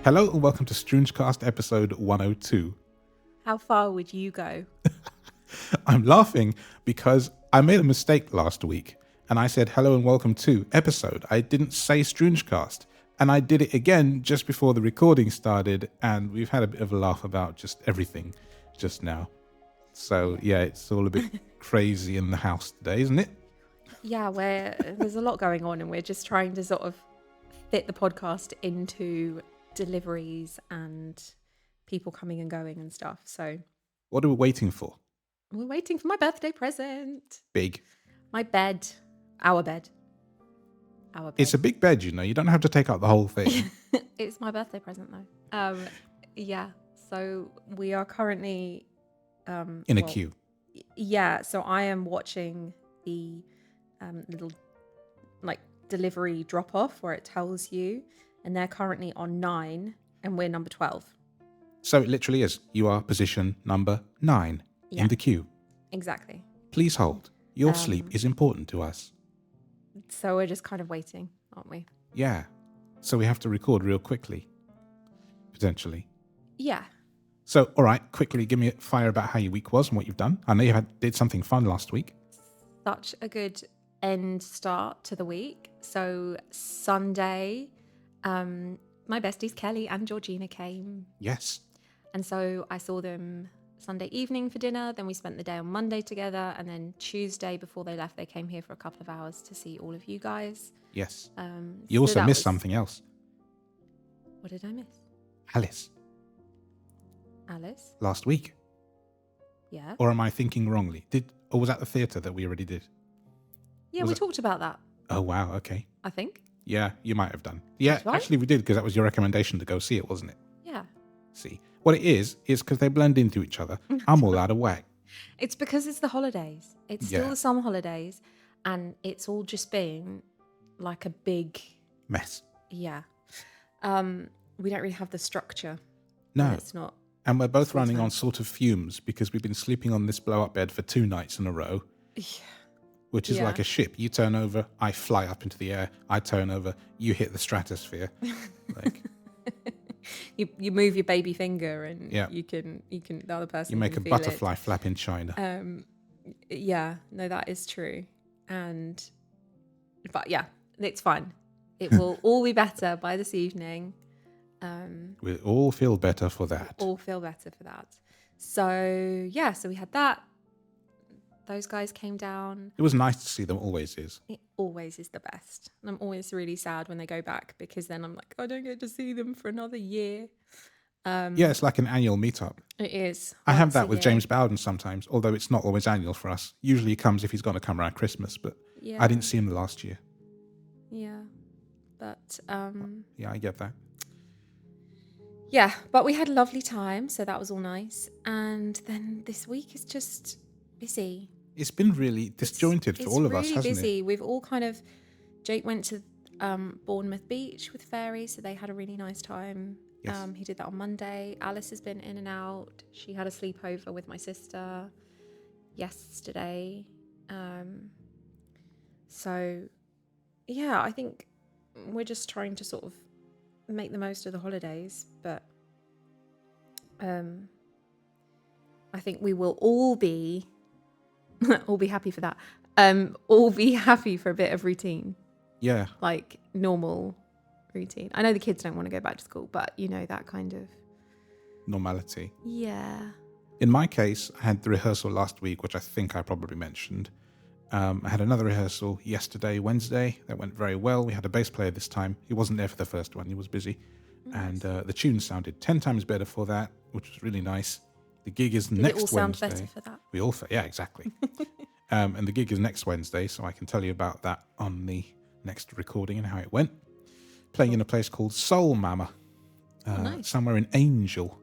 Hello and welcome to StroongeCast episode 102. How far would you go? I'm laughing because I made a mistake last week and I said hello and welcome to episode. I didn't say StroongeCast and I did it again just before the recording started, and we've had a bit of a laugh about just everything just now. So yeah, it's all a bit crazy in the house today, isn't it? Yeah, there's a lot going on and we're just trying to sort of fit the podcast into deliveries and people coming and going and stuff. So What are we waiting for? we're waiting for my birthday present. Big. My bed. Our bed. Our bed. It's a big bed, you know. You don't have to take out the whole thing. It's my birthday present though. Yeah. So we are currently In a queue. Yeah, so I am watching the little like delivery drop off where it tells you, and they're currently on 9 and we're number 12. So it literally is. You are position number 9 in the queue. Exactly. Please hold. Your sleep is important to us. So we're just kind of waiting, aren't we? Yeah. So we have to record real quickly. Potentially. Yeah. So, all right, quickly give me a fire about how your week was and what you've done. I know you did something fun last week. Such a good end start to the week. So Sunday, my besties Kelly and Georgina came. Yes. And so I saw them Sunday evening for dinner. Then we spent the day on Monday together. And then Tuesday, before they left, they came here for a couple of hours to see all of you guys. Yes. You also missed was... something else. What did I miss? Alice. Alice? Last week. Yeah. Or am I thinking wrongly? Or was that the theatre that we already did? Yeah, we talked about that. Oh, wow. Okay. I think. Yeah, you might have done. Yeah, right. Actually we did, because that was your recommendation to go see it, wasn't it? Yeah. See. What it is because they blend into each other. I'm all out of whack. It's because it's the holidays. It's still the summer holidays, and it's all just been like a big mess. Yeah. We don't really have the structure. No. It's not. And we're both running on sort of fumes because we've been sleeping on this blow-up bed for 2 nights in a row. Yeah. Which is like a ship. You turn over, I fly up into the air. I turn over, you hit the stratosphere. Like you move your baby finger and you can the other person. You make a butterfly flap in China. Yeah, no, that is true. But yeah, it's fine. It will all be better by this evening. We'll all feel better for that. All feel better for that. So yeah, so we had that. Those guys came down. It was nice to see them, always is. It always is the best. And I'm always really sad when they go back, because then I'm like, I don't get to see them for another year. Yeah, it's like an annual meetup. It is. I have that with James Bowden sometimes, although it's not always annual for us. Usually he comes if he's going to come around Christmas, but I didn't see him last year. Yeah, but... Yeah, I get that. Yeah, but we had a lovely time, so that was all nice. And then this week is just busy. It's been really disjointed for all of us, hasn't it? It's really busy. We've all kind of... Jake went to Bournemouth Beach with Fairy, so they had a really nice time. Yes. He did that on Monday. Alice has been in and out. She had a sleepover with my sister yesterday. So, yeah, I think we're just trying to sort of make the most of the holidays, but I think we will all be happy for that. All be happy for a bit of routine. Yeah. Like normal routine. I know the kids don't want to go back to school, but you know, that kind of normality. Yeah. In my case, I had the rehearsal last week, which I think I probably mentioned. I had another rehearsal yesterday, Wednesday. That went very well. We had a bass player this time. He wasn't there for the first one. He was busy. Nice. And the tune sounded 10 times better for that, which was really nice. The gig is next Wednesday. It all sound better for that? We all, yeah, exactly. And the gig is next Wednesday, so I can tell you about that on the next recording and how it went. Playing in a place called Soul Mama, nice. Somewhere in Angel.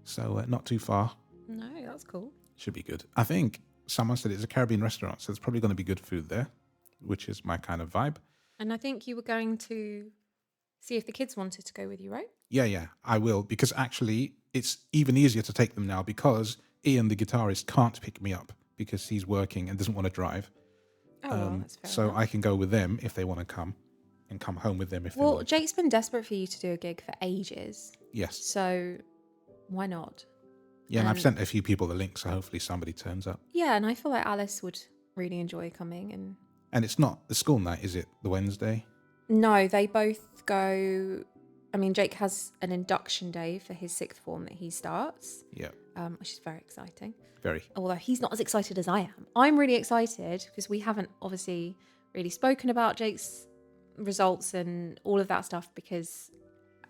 So not too far. No, that's cool. Should be good. I think someone said it's a Caribbean restaurant, so there's probably going to be good food there, which is my kind of vibe. And I think you were going to see if the kids wanted to go with you, right? Yeah, I will, because actually it's even easier to take them now because Ian, the guitarist, can't pick me up because he's working and doesn't want to drive. Oh, well, that's fair so enough. I can go with them if they want to come. and come home with them if they Well, want. Jake's been desperate for you to do a gig for ages. Yes. So why not? Yeah, and I've sent a few people the link, so hopefully somebody turns up. Yeah, and I feel like Alice would really enjoy coming. And it's not the school night, is it? The Wednesday? No, they both go. I mean, Jake has an induction day for his sixth form that he starts. Yeah. Which is very exciting. Very. Although he's not as excited as I am. I'm really excited because we haven't obviously really spoken about Jake's results and all of that stuff, because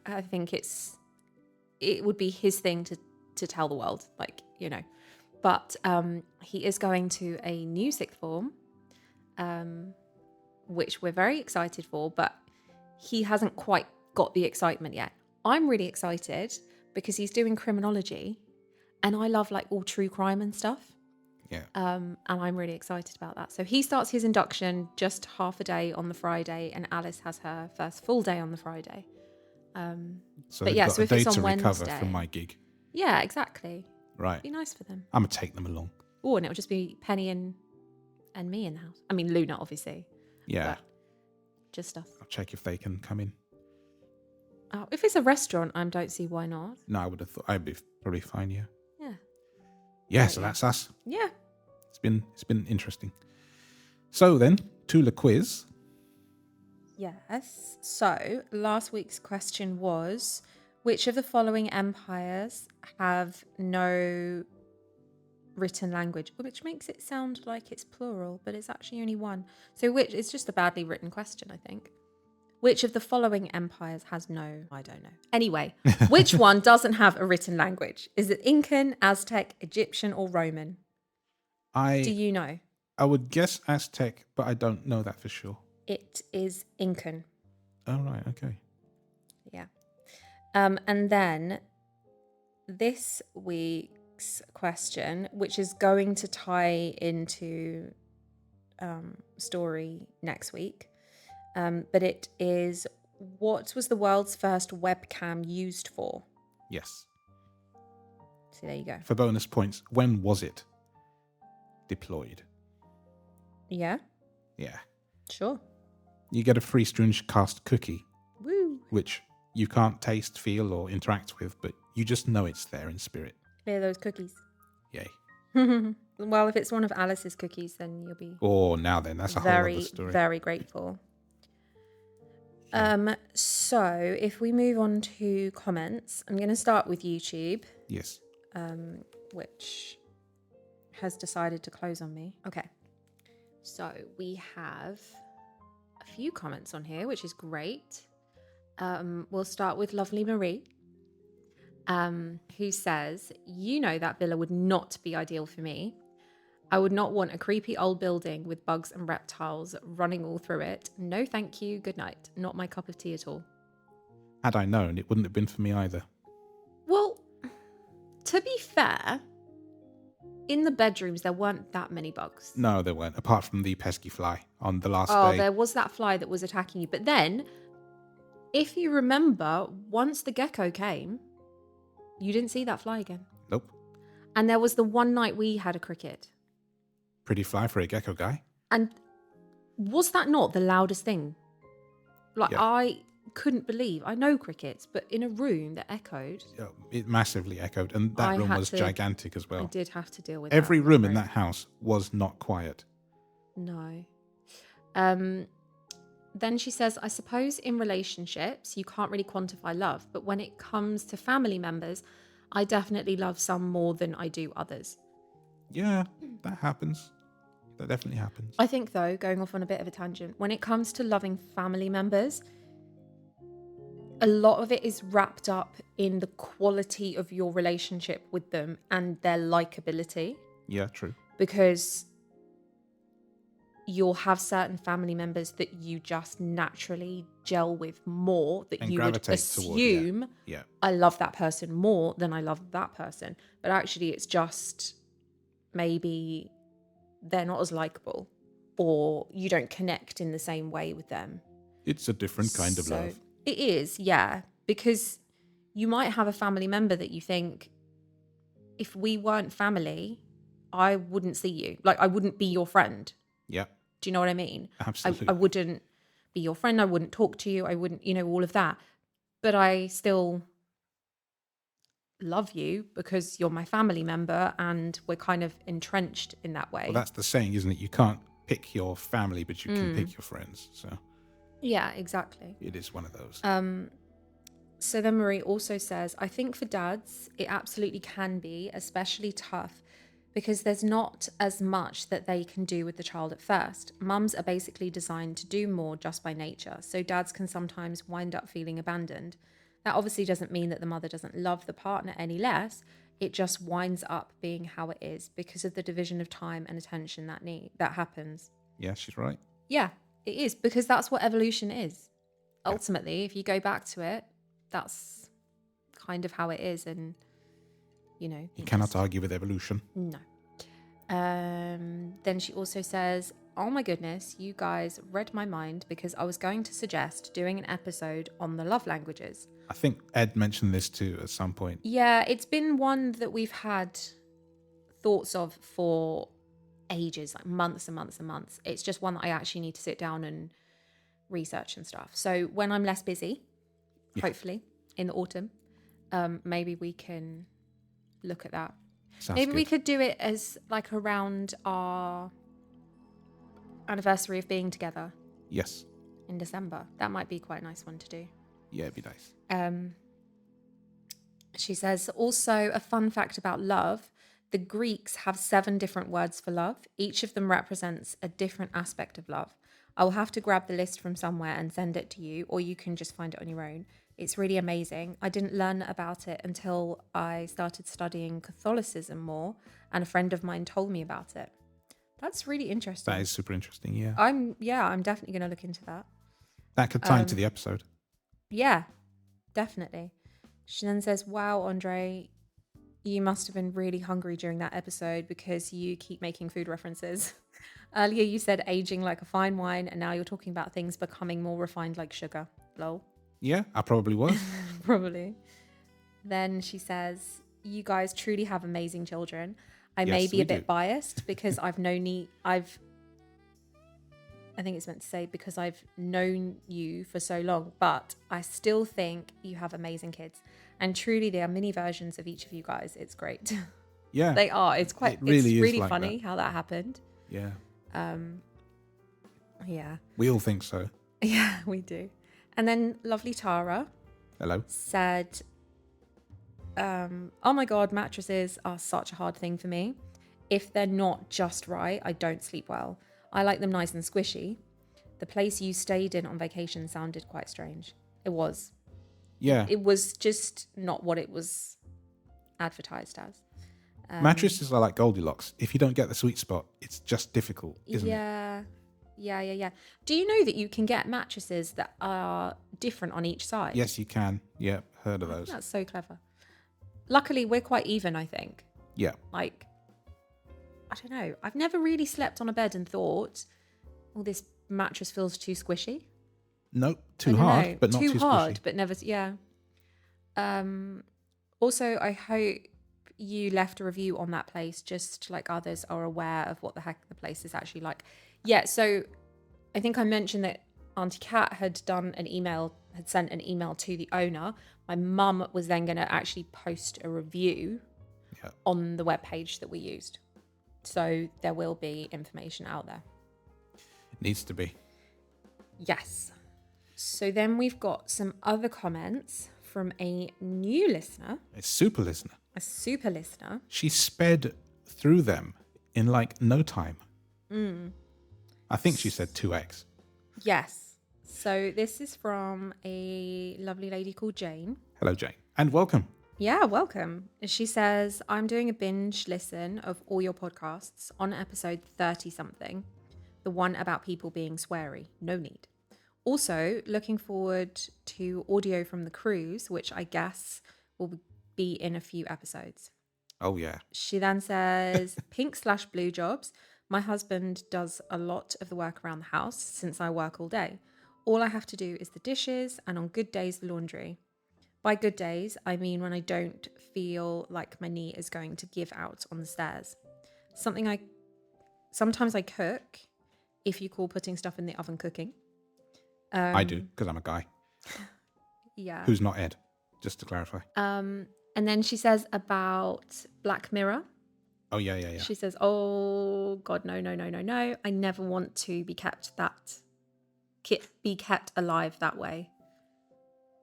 I think it would be his thing to tell the world, like, you know. But he is going to a new sixth form, which we're very excited for, but he hasn't quite got the excitement yet. I'm really excited because he's doing criminology, and I love like all true crime and stuff. Yeah. And I'm really excited about that. So he starts his induction just half a day on the Friday, and Alice has her first full day on the Friday. So but they've yeah, got so a if day it's on to recover Wednesday, from my gig. yeah, exactly. Right. Be nice for them. I'm going to take them along. Oh, and it'll just be Penny and me in the house. I mean, Luna, obviously. Yeah. But just us. I'll check if they can come in. Oh, if it's a restaurant, I don't see why not. No, I would have thought I'd be probably fine, yeah. Yeah. Yeah, Right, so yeah. that's us. Yeah. It's been interesting. So then, to the quiz. Yes. So last week's question was, which of the following empires have no written language? Which makes it sound like it's plural, but it's actually only one. So it's just a badly written question, I think. Which of the following empires has no? I don't know. Anyway, which one doesn't have a written language? Is it Incan, Aztec, Egyptian, or Roman? Do you know? I would guess Aztec, but I don't know that for sure. It is Incan. Oh, right, okay. Yeah. And then this week's question, which is going to tie into story next week, but it is, what was the world's first webcam used for? Yes. So there you go. For bonus points, when was it deployed? Yeah, Yeah. sure. You get a free StroongeCast cookie, Woo. which you can't taste, feel, or interact with, but you just know it's there in spirit. Clear those cookies. Yay. Well, if it's one of Alice's cookies, then you'll be Oh, now then, that's a whole other very, story. very grateful. So if we move on to comments, I'm going to start with YouTube, Yes. which has decided to close on me. Okay. So we have a few comments on here, which is great. We'll start with lovely Marie, who says, you know that villa would not be ideal for me. I would not want a creepy old building with bugs and reptiles running all through it. No, thank you. Good night. Not my cup of tea at all. Had I known, it wouldn't have been for me either. Well, to be fair, in the bedrooms, there weren't that many bugs. No, there weren't, apart from the pesky fly on the last Oh, day. there was that fly that was attacking you. But then, if you remember, once the gecko came, you didn't see that fly again. Nope. And there was the one night we had a cricket. Pretty fly for a gecko guy. And was that not the loudest thing? Like, Yeah. I couldn't believe, I know crickets, but in a room that echoed, Yeah, it massively echoed, and that I room had was to- gigantic as I well. did have to deal with Every that. room in Right. that house was not quiet. No. Then she says, I suppose in relationships, you can't really quantify love, but when it comes to family members, I definitely love some more than I do others. Yeah, that happens. That definitely happens. I think, though, going off on a bit of a tangent, when it comes to loving family members, a lot of it is wrapped up in the quality of your relationship with them and their likability. Yeah, true. Because you'll have certain family members that you just naturally gel with more, that And you would gravitate toward, assume, Yeah. I love that person more than I love that person. But actually, it's just maybe they're not as likable, or you don't connect in the same way with them. It's a different kind of So love. it is, yeah, because you might have a family member that you think, if we weren't family, I wouldn't see you. Like, I wouldn't be your friend. Yeah, Do you know what I mean? absolutely. I wouldn't be your friend. I wouldn't talk to you. I wouldn't, all of that. But I still love you because you're my family member and we're kind of entrenched in that way. Well, that's the saying, isn't it? You can't pick your family, but you can pick your friends. So yeah, exactly. it is one of those. So then Marie also says, I think for dads, it absolutely can be especially tough because there's not as much that they can do with the child at first. Mums are basically designed to do more just by nature. So dads can sometimes wind up feeling abandoned. That obviously doesn't mean that the mother doesn't love the partner any less. It just winds up being how it is because of the division of time and attention that happens. Yeah, she's right. Yeah, it is because that's what evolution is. Ultimately, if you go back to it, that's kind of how it is. And, you cannot argue with evolution. No. Then she also says, oh my goodness, you guys read my mind because I was going to suggest doing an episode on the love languages. I think Ed mentioned this too at some point. Yeah, it's been one that we've had thoughts of for ages, like months and months and months. It's just one that I actually need to sit down and research and stuff. So when I'm less busy, hopefully in the autumn, maybe we can look at that. Sounds maybe good. we could do it as like around our anniversary of being together. Yes. In December. That might be quite a nice one to do. Yeah, it'd be nice. She says, also a fun fact about love. The Greeks have 7 different words for love. Each of them represents a different aspect of love. I will have to grab the list from somewhere and send it to you, or you can just find it on your own. It's really amazing. I didn't learn about it until I started studying Catholicism more, and a friend of mine told me about it. That's really interesting. That is super interesting, yeah. I'm definitely going to look into that. That could tie into the episode. Yeah, definitely. She then says, wow, Andre, you must have been really hungry during that episode because you keep making food references. Earlier you said aging like a fine wine, and now you're talking about things becoming more refined like sugar. Lol. Yeah, I probably was. Probably. Then she says, you guys truly have amazing children. I Yes, may be we a bit do. biased because I think it's meant to say because I've known you for so long, but I still think you have amazing kids. And truly they are mini versions of each of you guys. It's great. Yeah. They are. It's really like funny that. how that happened. Yeah. Yeah. We all think so. Yeah, we do. And then lovely Tara Hello. said, oh my God, mattresses are such a hard thing for me. If they're not just right, I don't sleep well. I like them nice and squishy. The place you stayed in on vacation sounded quite strange. It was. Yeah. It was just not what it was advertised as. Mattresses are like Goldilocks. If you don't get the sweet spot, it's just difficult, isn't it? Yeah. Do you know that you can get mattresses that are different on each side? Yes, you can. Yeah, heard of those. That's so clever. Luckily, we're quite even, I think. Yeah. Like, I don't know. I've never really slept on a bed and thought, oh, this mattress feels too squishy. No, too hard, but not too hard, squishy. but never, yeah. Also, I hope you left a review on that place, just like others are aware of what the heck the place is actually like. Yeah, so I think I mentioned that Auntie Kat had sent an email to the owner. My mum was then going to actually post a review on the webpage that we used. So there will be information out there. It needs to be. Yes. So then we've got some other comments from a new listener. A super listener. A super listener. She sped through them in like no time. I think she said 2x. Yes. So this is from a lovely lady called Jane. Hello, Jane. And welcome. Yeah, welcome. She says, I'm doing a binge listen of all your podcasts on episode 30-something. The one about people being sweary. No need. Also, looking forward to audio from the cruise, which I guess will be in a few episodes. Oh, yeah. She then says, pink/blue jobs. My husband does a lot of the work around the house since I work all day. All I have to do is the dishes and on good days, the laundry. By good days, I mean when I don't feel like my knee is going to give out on the stairs. Sometimes I cook, if you call putting stuff in the oven cooking. I do, because I'm a guy Yeah. who's not Ed, just to clarify. And then she says about Black Mirror. Oh, yeah. She says, "Oh God, no! I never want to be kept alive that way."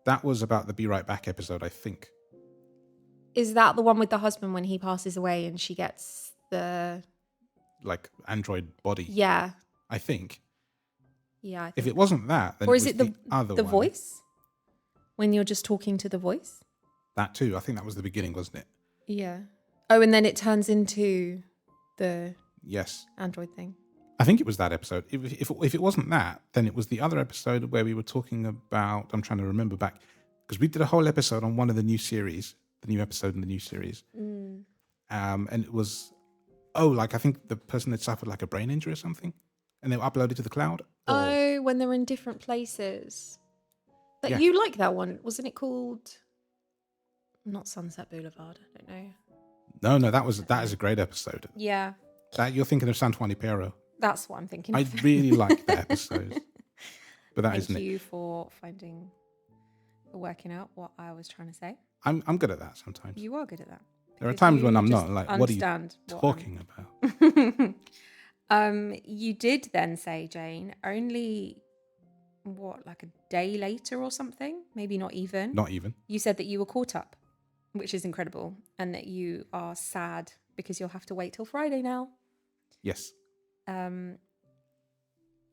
That was about the Be Right Back episode, I think. Is that the one with the husband when he passes away and she gets the Like android body. Yeah. I think. Yeah. I think if it wasn't that, then or it is was it the other the one. voice? When you're just talking to the voice? That too. I think that was the beginning, wasn't it? Yeah. Oh, and then it turns into the android thing. I think it was that episode. If it wasn't that, then it was the other episode where we were talking about, I'm trying to remember back, because we did a whole episode on one of the new series, the new episode in the new series. And it was, I think the person had suffered like a brain injury or something, and they were uploaded to the cloud. Oh, when they're in different places. You like that one. Wasn't it called, not Sunset Boulevard? I don't know. No, that is a great episode. Yeah. That you're thinking of San Junipero. That's what I'm thinking. I really like that episode. But that isn't it. Thank you for working out what I was trying to say. I'm good at that sometimes. You are good at that. There are times when I'm not. Like, what are you talking about? You did then say, Jane, only like a day later or something? Maybe not even. Not even. You said that you were caught up, which is incredible, and that you are sad because you'll have to wait till Friday now. Yes.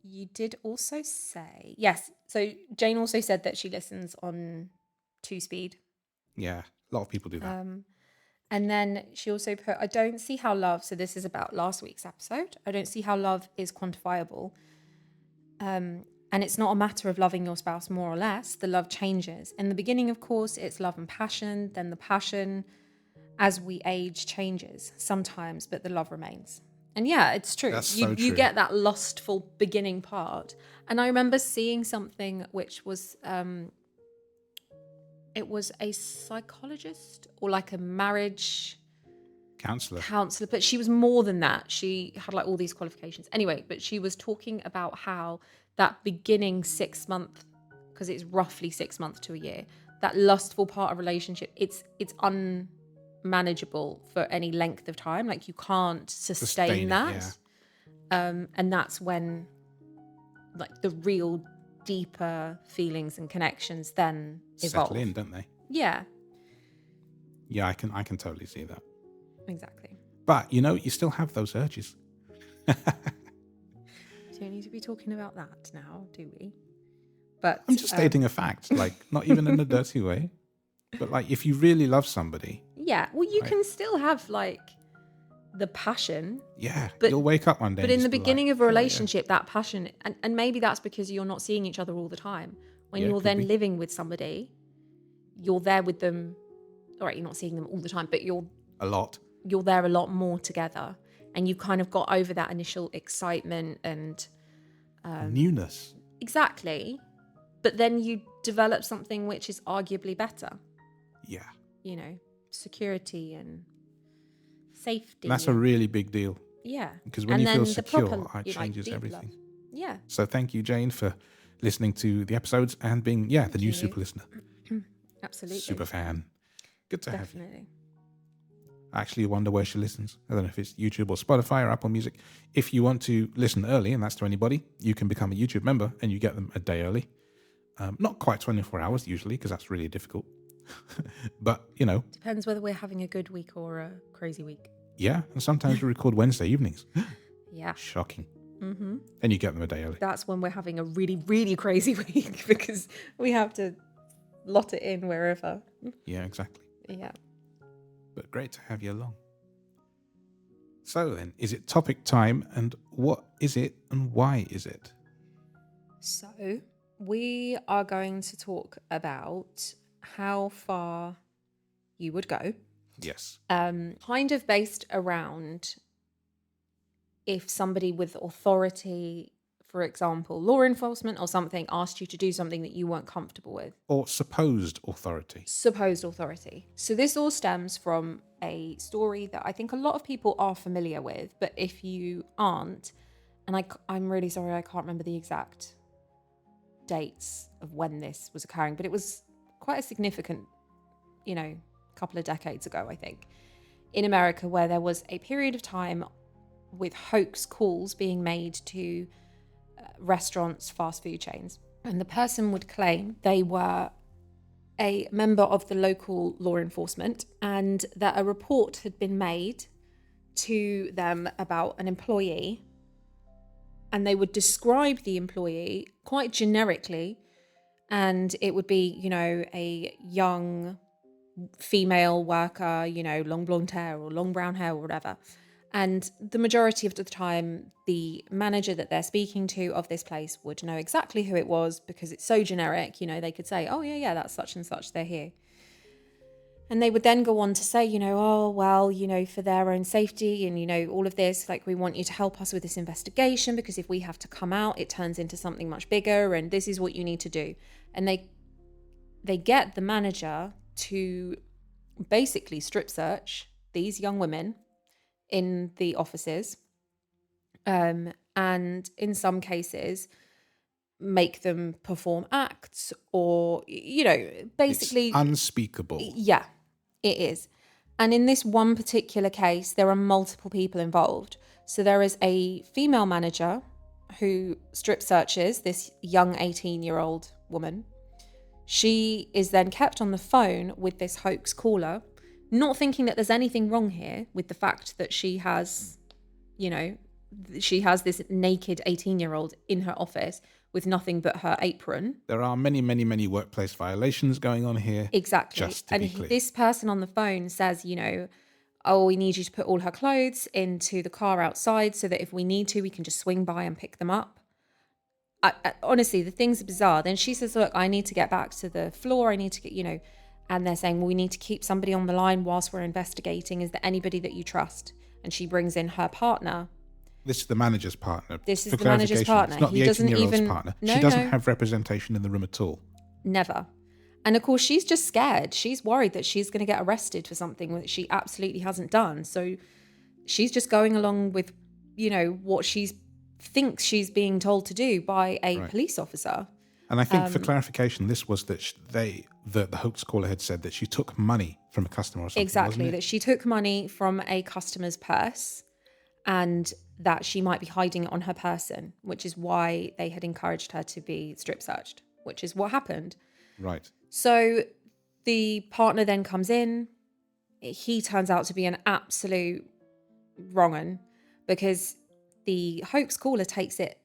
You did also say, yes, so Jane also said that she listens on 2-speed. Yeah, a lot of people do that. And then she also put, I don't see how love, so this is about last week's episode, I don't see how love is quantifiable. And it's not a matter of loving your spouse more or less. The love changes. In the beginning, of course, it's love and passion. Then the passion, as we age, changes sometimes, but the love remains. And yeah, it's true. That's so true. You get that lustful beginning part. And I remember seeing something which was, it was a psychologist or like a marriage counselor, but she was more than that. She had like all these qualifications. Anyway, but she was talking about how that beginning 6 month, because it's roughly 6 months to a year, that lustful part of relationship, it's unmanageable for any length of time. Like you can't sustain that. Yeah. And that's when like the real deeper feelings and connections then evolve. Settle in, don't they? Yeah. Yeah, I can totally see that. Exactly. But you still have those urges. We don't need to be talking about that now, do we? But I'm just stating a fact, like not even in a dirty way, but like if you really love somebody. Yeah, well, you can still have like the passion. Yeah, but you'll wake up one day. But in the beginning of a relationship, that passion, and maybe that's because you're not seeing each other all the time. When you're then living with somebody, you're there with them. All right, you're not seeing them all the time, but you're there a lot more together. And you've kind of got over that initial excitement and newness. Exactly. But then you develop something which is arguably better. Yeah. Security and safety. And that's a really big deal. Yeah. Because when you feel secure, it changes everything. Love. Yeah. So thank you, Jane, for listening to the episodes and being, the new super listener. Absolutely. Super fan. Good to have you. Definitely. I actually wonder where she listens. I don't know if it's YouTube or Spotify or Apple Music. If you want to listen early, and that's to anybody, you can become a YouTube member and you get them a day early. Not quite 24 hours usually, because that's really difficult. But, Depends whether we're having a good week or a crazy week. Yeah, and sometimes we record Wednesday evenings. Yeah. Shocking. Mm-hmm. And you get them a day early. That's when we're having a really, really crazy week because we have to lot it in wherever. Yeah, exactly. Yeah. But great to have you along. So then, is it topic time, and what is it and why is it? So we are going to talk about how far you would go. Yes. Kind of based around if somebody with authority, for example, law enforcement or something, asked you to do something that you weren't comfortable with. Or supposed authority. Supposed authority. So this all stems from a story that I think a lot of people are familiar with, but if you aren't, and I'm really sorry, I can't remember the exact dates of when this was occurring, but it was quite a significant, couple of decades ago, I think, in America, where there was a period of time with hoax calls being made to restaurants, fast food chains. And the person would claim they were a member of the local law enforcement and that a report had been made to them about an employee, and they would describe the employee quite generically, and it would be, a young female worker, long blonde hair or long brown hair or whatever. And the majority of the time, the manager that they're speaking to of this place would know exactly who it was because it's so generic. They could say, oh, yeah, that's such and such, they're here. And they would then go on to say, oh, well, for their own safety and, all of this, like, we want you to help us with this investigation because if we have to come out, it turns into something much bigger and this is what you need to do. And they get the manager to basically strip search these young women in the offices, and in some cases make them perform acts or, basically... It's unspeakable. Yeah, it is. And in this one particular case, there are multiple people involved. So there is a female manager who strip searches this young 18-year-old woman. She is then kept on the phone with this hoax caller, not thinking that there's anything wrong here with the fact that she has this naked 18-year-old in her office with nothing but her apron. There are many, many, many workplace violations going on here. Exactly. Just to be clear. This person on the phone says, oh, we need you to put all her clothes into the car outside so that if we need to, we can just swing by and pick them up. Honestly, the things are bizarre. Then she says, look, I need to get back to the floor. I need to get, and they're saying, well, we need to keep somebody on the line whilst we're investigating. Is there anybody that you trust? And she brings in her partner. This is the manager's partner. This is the manager's partner. It's not the 18-year-old's partner. She doesn't have representation in the room at all. Never. And of course, she's just scared. She's worried that she's going to get arrested for something that she absolutely hasn't done. So she's just going along with, what she thinks she's being told to do by a police officer. And I think for clarification, this was that the hoax caller had said that she took money from a customer or something. Exactly, that she took money from a customer's purse and that she might be hiding it on her person, which is why they had encouraged her to be strip searched, which is what happened. Right. So the partner then comes in. He turns out to be an absolute wrong-un because the hoax caller takes it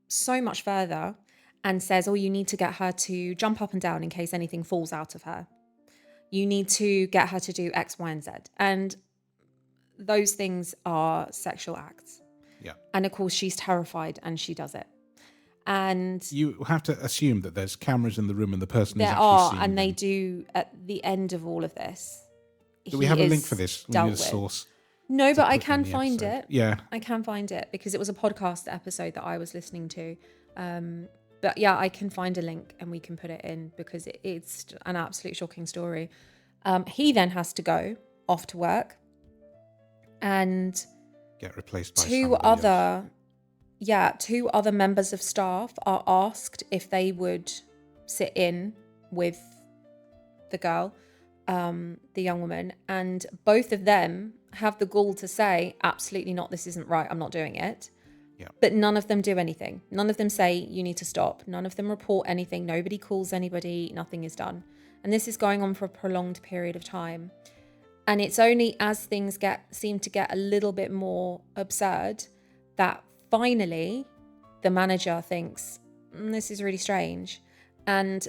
so much further and says, oh, you need to get her to jump up and down in case anything falls out of her. You need to get her to do X, Y, and Z. And those things are sexual acts. Yeah. And of course, she's terrified and she does it. And you have to assume that there's cameras in the room and the person is there actually are, seeing and them. they do at the end of all of this. Do we have a link for this? We need a source. No, but I can find it. Yeah. I can find it because it was a podcast episode that I was listening to. But yeah, I can find a link and we can put it in because it's an absolute shocking story. He then has to go off to work and get replaced by two other members of staff are asked if they would sit in with the girl, the young woman, and both of them have the gall to say, absolutely not, this isn't right, I'm not doing it. Yeah. But none of them do anything. None of them say, you need to stop. None of them report anything. Nobody calls anybody. Nothing is done. And this is going on for a prolonged period of time. And it's only as things seem to get a little bit more absurd that finally the manager thinks, this is really strange. And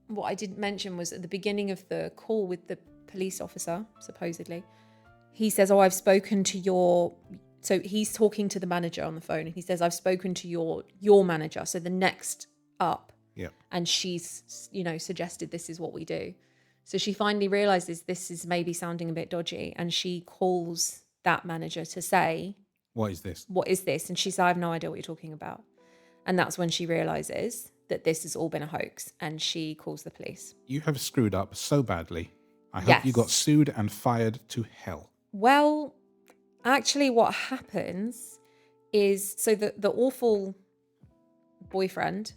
what I didn't mention was at the beginning of the call with the police officer, supposedly, he says, oh, I've spoken to your... So he's talking to the manager on the phone and he says, I've spoken to your manager. So the next up. Yeah. And she's, suggested this is what we do. So she finally realizes this is maybe sounding a bit dodgy. And she calls that manager to say, what is this? What is this? And she said, I have no idea what you're talking about. And that's when she realizes that this has all been a hoax. And she calls the police. You have screwed up so badly. I hope you got sued and fired to hell. Well, actually, what happens is, so the awful boyfriend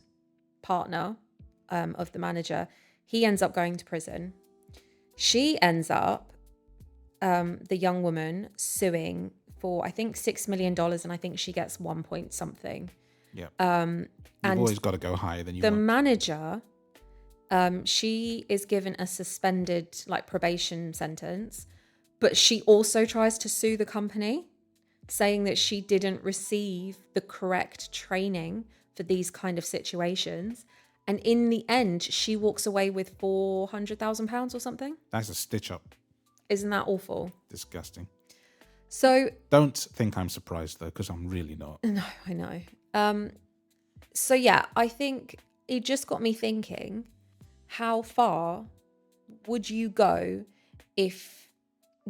partner of the manager, he ends up going to prison. She ends up, the young woman, suing for, I think, $6 million, and I think she gets 1 point something. Yeah. And You've always got to go higher than you the want. manager, she is given a suspended probation sentence, but she also tries to sue the company, saying that she didn't receive the correct training for these kind of situations. And in the end, she walks away with £400,000 or something. That's a stitch up. Isn't that awful? Disgusting. So don't think I'm surprised though, because I'm really not. No, I know. So yeah, I think it just got me thinking, how far would you go if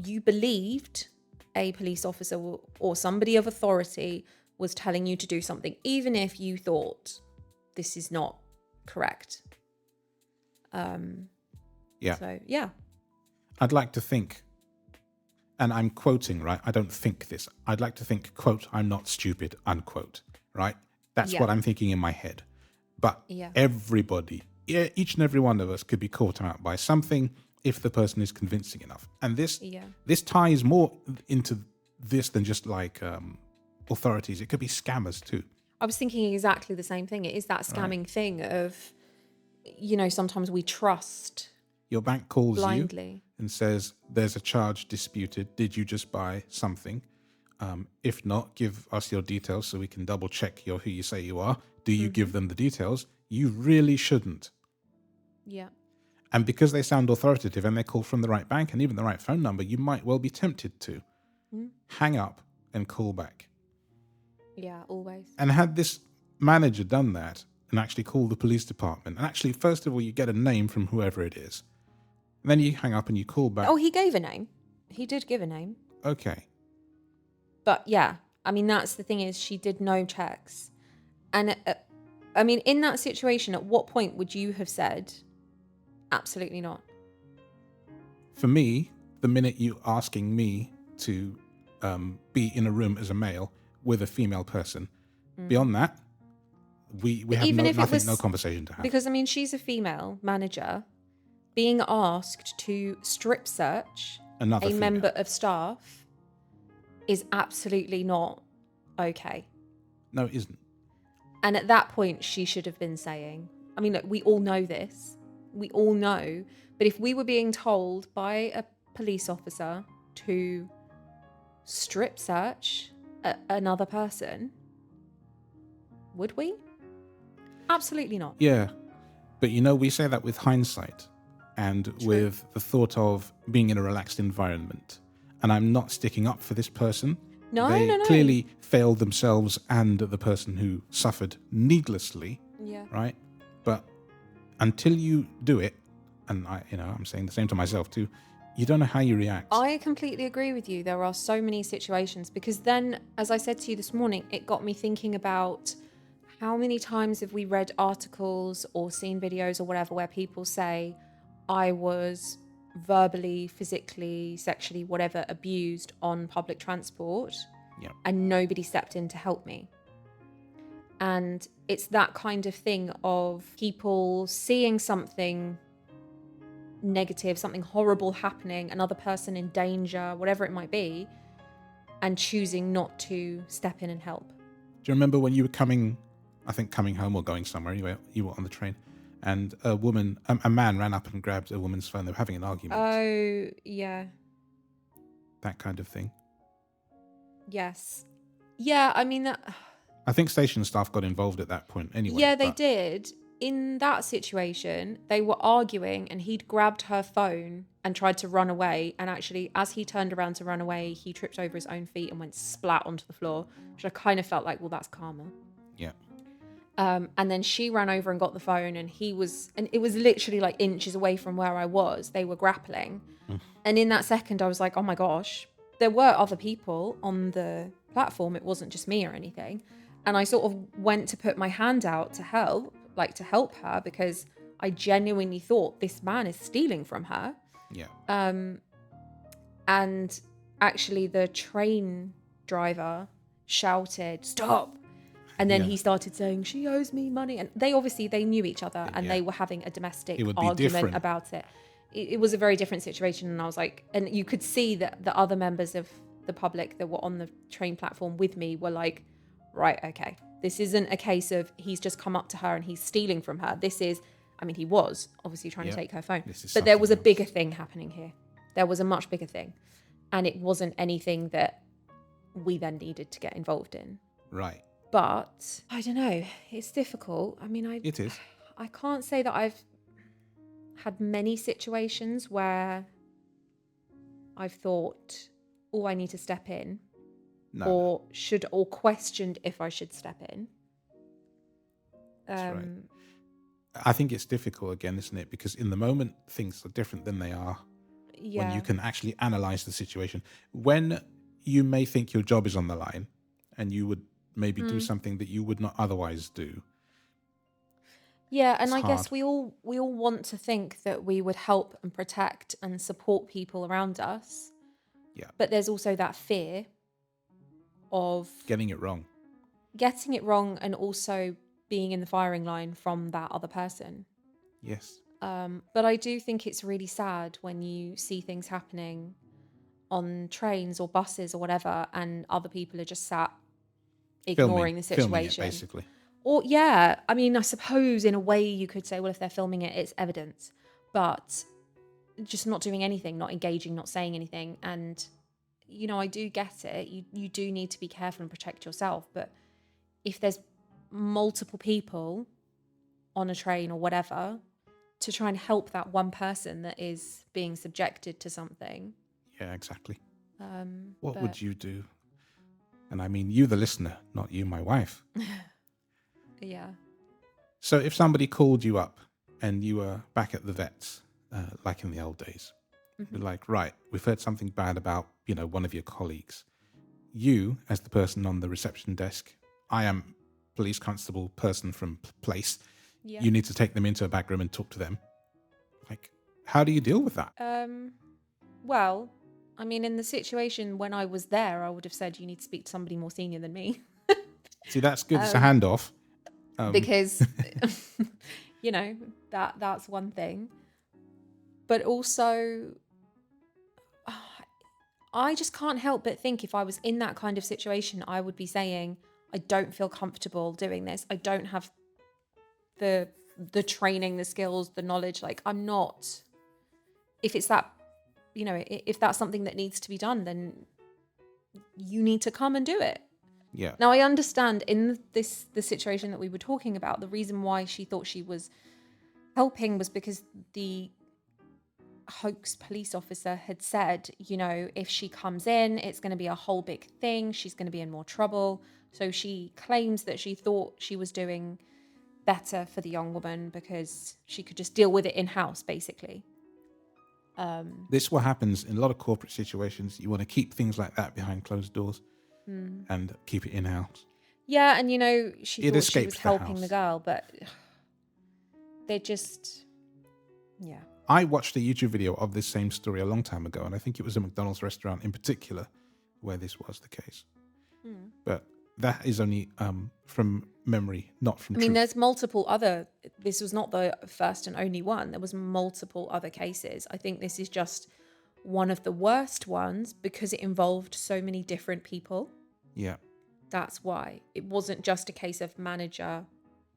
you believed a police officer or somebody of authority was telling you to do something, even if you thought this is not correct? Yeah. So yeah. I'd like to think, and I'm quoting, right? I don't think this. I'd like to think, quote, I'm not stupid, unquote, right? That's what I'm thinking in my head. But everybody, each and every one of us could be caught out by something if the person is convincing enough. And this ties more into this than just authorities. It could be scammers too. I was thinking exactly the same thing. It is that scamming thing of, sometimes we trust. Your bank calls blindly. You and says, there's a charge disputed. Did you just buy something? If not, give us your details so we can double check who you say you are. Do you give them the details? You really shouldn't. Yeah. And because they sound authoritative and they call from the right bank and even the right phone number, you might well be tempted to hang up and call back. Yeah, always. And had this manager done that and actually called the police department, and actually, first of all, you get a name from whoever it is. And then you hang up and you call back. Oh, he gave a name. He did give a name. Okay. But yeah, I mean, that's the thing is she did no checks. And I mean, in that situation, at what point would you have said, absolutely not? For me, the minute you asking me to be in a room as a male with a female person, beyond that, we have no conversation to have. Because, I mean, she's a female manager being asked to strip search Another female member of staff is absolutely not okay. No, it isn't. And at that point, she should have been saying, I mean, look, we all know this. We all know. But if we were being told by a police officer to strip search another person, would we? Absolutely not. Yeah. But we say that with hindsight and with the thought of being in a relaxed environment. And I'm not sticking up for this person. No. They clearly failed themselves and the person who suffered needlessly. Yeah. Right? But until you do it, and I'm saying the same to myself too, you don't know how you react. I completely agree with you. There are so many situations because then, as I said to you this morning, it got me thinking about how many times have we read articles or seen videos or whatever where people say, I was verbally, physically, sexually, whatever, abused on public transport, and nobody stepped in to help me. And it's that kind of thing of people seeing something negative, something horrible happening, another person in danger, whatever it might be, and choosing not to step in and help. Do you remember when you were coming home or going somewhere, you were on the train, and a man ran up and grabbed a woman's phone. They were having an argument. Oh, yeah. That kind of thing. Yes. Yeah, I mean, I think station staff got involved at that point anyway. Yeah, they did. In that situation, they were arguing and he'd grabbed her phone and tried to run away. And actually, as he turned around to run away, he tripped over his own feet and went splat onto the floor, which I kind of felt like, well, that's karma. Yeah. And then she ran over and got the phone and it was literally like inches away from where I was. They were grappling. And in that second, I was like, oh my gosh, there were other people on the platform. It wasn't just me or anything. And I sort of went to put my hand out to help her because I genuinely thought this man is stealing from her. Yeah. And actually the train driver shouted, stop. And then he started saying, she owes me money. And they knew each other, and they were having a domestic argument about it. It was a very different situation. And I was like, and you could see that the other members of the public that were on the train platform with me were like, right, okay, this isn't a case of he's just come up to her and he's stealing from her. This is, I mean, he was obviously trying to take her phone, but there was a bigger thing happening here. There was a much bigger thing. And it wasn't anything that we then needed to get involved in. Right. But I don't know. It's difficult. I mean, it is. I can't say that I've had many situations where I've thought, oh, I need to step in, or questioned if I should step in. That's right. I think it's difficult again, isn't it? Because in the moment, things are different than they are when you can actually analyze the situation. When you may think your job is on the line and you would maybe do something that you would not otherwise do. Yeah, and I guess we all want to think that we would help and protect and support people around us. Yeah. But there's also that fear of getting it wrong and also being in the firing line from that other person. Yes. But I do think it's really sad when you see things happening on trains or buses or whatever, and other people are just sat ignoring the situation. Filming it, basically. Or, yeah, I mean, I suppose in a way you could say, well, if they're filming it, it's evidence. But just not doing anything, not engaging, not saying anything. And, you know, I do get it. You do need to be careful and protect yourself. But if there's multiple people on a train or whatever, to try and help that one person that is being subjected to something. Yeah, exactly. What would you do? And I mean, you, the listener, not you, my wife. Yeah. So if somebody called you up and you were back at the vets, like in the old days, you're like, right, we've heard something bad about, you know, one of your colleagues. You, as the person on the reception desk, I am police constable person from place. Yeah. You need to take them into a back room and talk to them. Like, how do you deal with that? Well, I mean, in the situation when I was there, I would have said you need to speak to somebody more senior than me. See, that's good. It's a handoff. Because, you know, that's one thing. But also, I just can't help but think if I was in that kind of situation, I would be saying, I don't feel comfortable doing this. I don't have the training, the skills, the knowledge. Like, I'm not, if it's that, you know, if that's something that needs to be done, then you need to come and do it. Yeah. Now, I understand in the situation that we were talking about, the reason why she thought she was helping was because the hoax police officer had said, you know, if she comes in, it's going to be a whole big thing. She's going to be in more trouble. So she claims that she thought she was doing better for the young woman because she could just deal with it in-house, basically. This is what happens in a lot of corporate situations. You want to keep things like that behind closed doors and keep it in-house. Yeah, and you know, she thought she was helping the girl, but they're just, yeah. I watched a YouTube video of this same story a long time ago, and I think it was a McDonald's restaurant in particular where this was the case. But that is only from memory, not from truth. I mean, there's multiple other, this was not the first and only one. There was multiple other cases. I think this is just one of the worst ones because it involved so many different people. Yeah. That's why. It wasn't just a case of manager,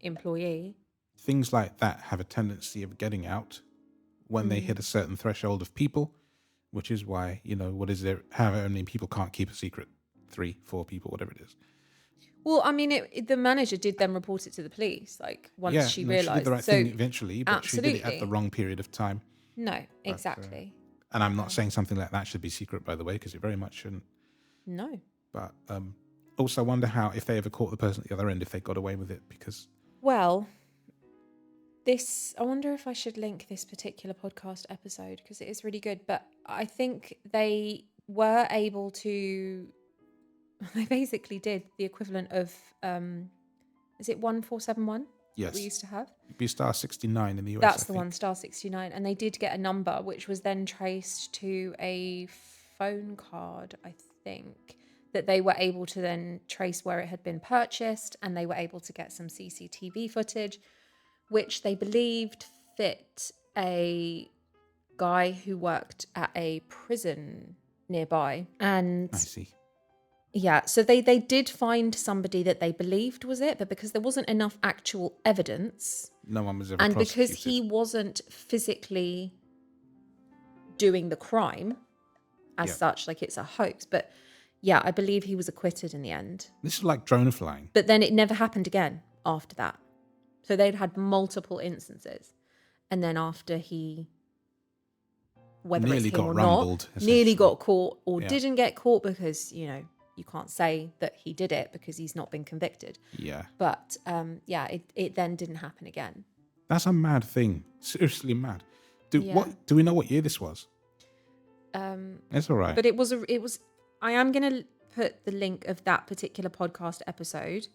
employee. Things like that have a tendency of getting out when they hit a certain threshold of people, which is why, you know, what is there, how many people can't keep a secret? 3, 4 people, whatever it is. Well, I mean, the manager did then report it to the police, like, once she realised. She did the right thing eventually, but absolutely. she did it at the wrong period of time. No, exactly. And I'm not saying something like that should be secret, by the way, because it very much shouldn't. No. But also I wonder how, if they ever caught the person at the other end, if they got away with it, because... Well, I wonder if I should link this particular podcast episode, because it is really good, but I think they were able to... They basically did the equivalent of, is it 1471? Yes. That we used to have? It'd be star 69 in the US. That's the one, star 69. And they did get a number, which was then traced to a phone card, I think, that they were able to then trace where it had been purchased, and they were able to get some CCTV footage, which they believed fit a guy who worked at a prison nearby. And I see. yeah, so they did find somebody that they believed was it, but because there wasn't enough actual evidence, No one was ever and prosecuted. because he wasn't physically doing the crime as such, like it's a hoax. But yeah, I believe he was acquitted in the end. This is like drone flying. But then it never happened again after that. So they'd had multiple instances. And then after he, whether Nearly it's him got or rumbled, not, nearly essentially. got caught or Yeah. didn't get caught because, you know, you can't say that he did it because he's not been convicted. Yeah. But yeah, it then didn't happen again. That's a mad thing. Seriously mad. Do we know what year this was? It's all right. But it was I am going to put the link of that particular podcast episode.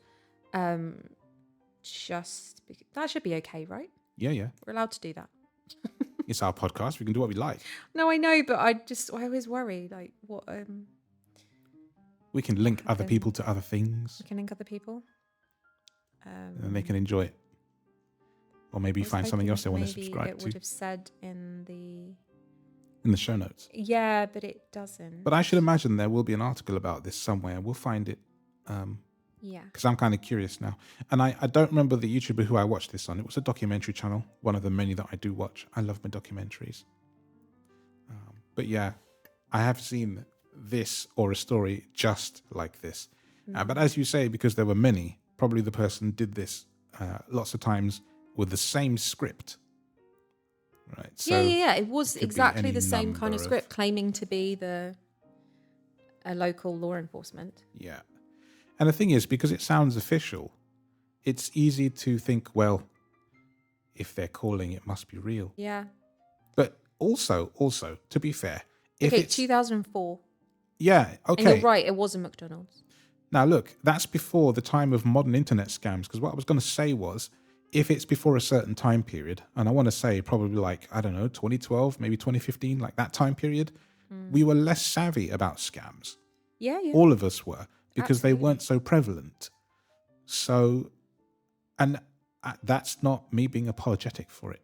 Just because, that should be okay, right? Yeah. We're allowed to do that. It's our podcast. We can do what we like. No, I know, but I always worry, like, what We can link other people to other things. we can link other people. And they can enjoy it. Or maybe find something else they want to subscribe Maybe it to would have said in the show notes. Yeah, but it doesn't. But I should imagine there will be an article about this somewhere. We'll find it. Yeah. Because I'm kind of curious now. And I don't remember the YouTuber who I watched this on. It was a documentary channel, one of the many that I do watch. I love my documentaries. But yeah, I have seen this or a story just like this. But as you say, because there were many, probably the person did this lots of times with the same script. Right. So yeah. It was exactly any the same kind of number script, claiming to be a local law enforcement. Yeah. And the thing is, because it sounds official, it's easy to think, well, if they're calling, it must be real. Yeah. But also, to be fair, if Okay, it's 2004. Yeah, okay. And you're right, it was a McDonald's. Now look, that's before the time of modern internet scams, because what I was going to say was, if it's before a certain time period, and I want to say probably like, I don't know, 2012, maybe 2015, like that time period, we were less savvy about scams. Yeah. All of us were, because they Absolutely. weren't so prevalent. So, and that's not me being apologetic for it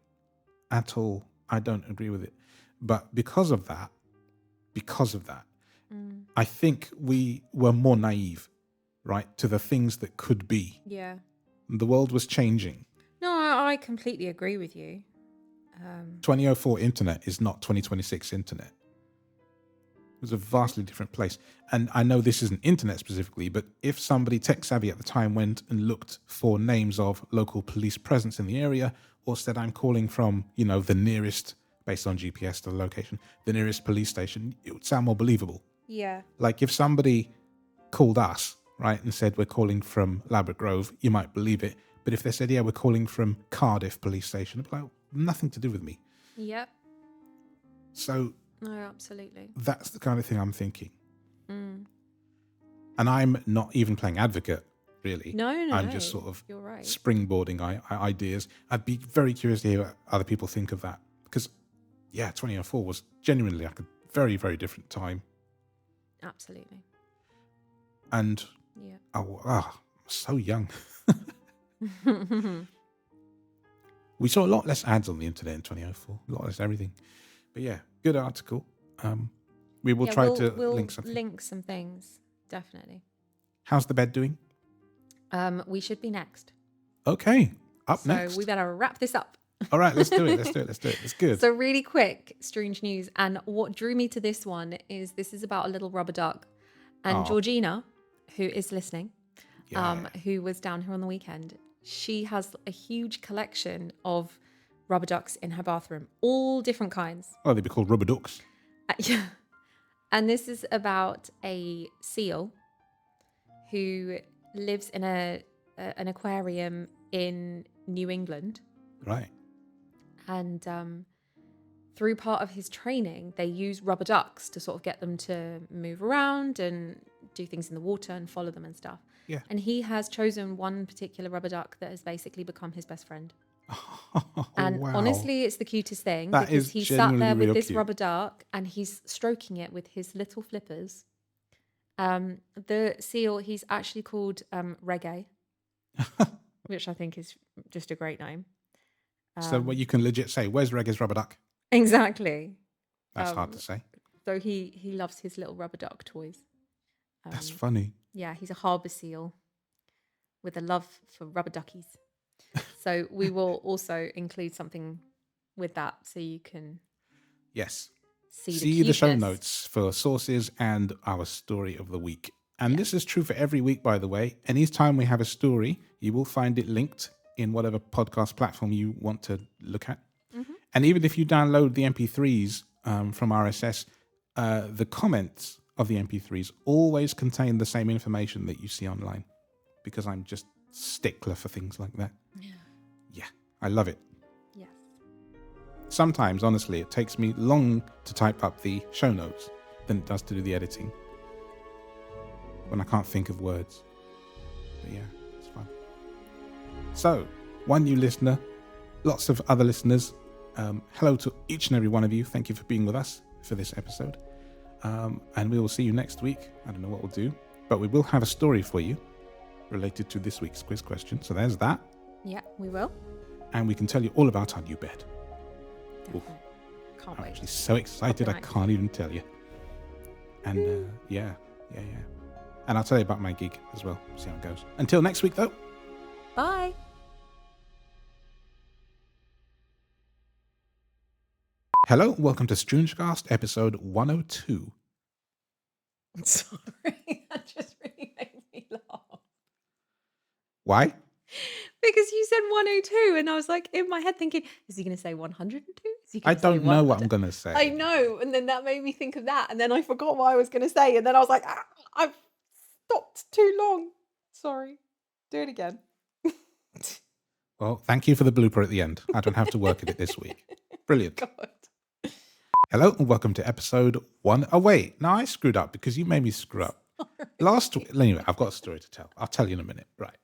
at all. I don't agree with it. But because of that, I think we were more naive, right, to the things that could be. Yeah. The world was changing. No, I completely agree with you. 2004 internet is not 2026 internet. It was a vastly different place. And I know this isn't internet specifically, but if somebody tech savvy at the time went and looked for names of local police presence in the area, or said, I'm calling from, the nearest, based on GPS to the location, the nearest police station, it would sound more believable. Yeah. Like if somebody called us, right, and said we're calling from Ladbroke Grove, you might believe it. But if they said, yeah, we're calling from Cardiff police station, it'd be like, nothing to do with me. Yep. So No, absolutely. that's the kind of thing I'm thinking. And I'm not even playing advocate, really. No. I'm just sort of You're right. springboarding ideas. I'd be very curious to hear what other people think of that. Because, 2004 was genuinely like a very, very different time. Absolutely. And, Yeah. I'm so young. We saw a lot less ads on the internet in 2004. A lot less everything. But yeah, good article. We will try to link something. Link some things, definitely. How's the bed doing? We should be next. Okay, up next. So we better wrap this up. All right, let's do it. It's good. So really quick, Stroonge news. And what drew me to this one is about a little rubber duck. And Georgina, who is listening, who was down here on the weekend, she has a huge collection of rubber ducks in her bathroom, all different kinds. Oh, they'd be called rubber ducks. Yeah. And this is about a seal who lives in an aquarium in New England. Right. And through part of his training, they use rubber ducks to sort of get them to move around and do things in the water and follow them and stuff. Yeah. And he has chosen one particular rubber duck that has basically become his best friend. And wow. honestly, it's the cutest thing That because is he sat there genuinely with real this cute. rubber duck and he's stroking it with his little flippers. The seal, he's actually called Reggae, which I think is just a great name. So what you can legit say, where's Reggae's rubber duck? Exactly. That's hard to say. So he loves his little rubber duck toys. That's funny. Yeah, he's a harbour seal with a love for rubber duckies. So we will also include something with that so you can see the show notes for sources and our story of the week. And this is true for every week, by the way. Anytime we have a story, you will find it linked in whatever podcast platform you want to look at. Mm-hmm. And even if you download the MP3s from RSS, the comments of the MP3s always contain the same information that you see online, because I'm just stickler for things like that. Yeah, I love it. Yes. Sometimes, honestly, it takes me long to type up the show notes than it does to do the editing when I can't think of words. But yeah, it's fun. So, one new listener, lots of other listeners. Hello to each and every one of you. Thank you for being with us for this episode. And we will see you next week. I don't know what we'll do, but we will have a story for you related to this week's quiz question. So there's that. Yeah, we will. And we can tell you all about our new bed. Can't I'm wait. actually so excited I can't even tell you. And yeah. And I'll tell you about my gig as well. See how it goes. Until next week, though. Bye. Hello, welcome to StroongeCast episode 102. Sorry, that just really made me laugh. Why? Because you said 102, and I was like in my head thinking, is he going to say 102? I don't know what I'm going to say. I know, and then that made me think of that, and then I forgot what I was going to say, and then I was like, I've stopped too long. Sorry. Do it again. Well, thank you for the blooper at the end. I don't have to work at it this week. Brilliant. God. Hello and welcome to episode 1. Oh, wait. No, I screwed up because you made me screw up. Last week. Anyway, I've got a story to tell. I'll tell you in a minute. Right.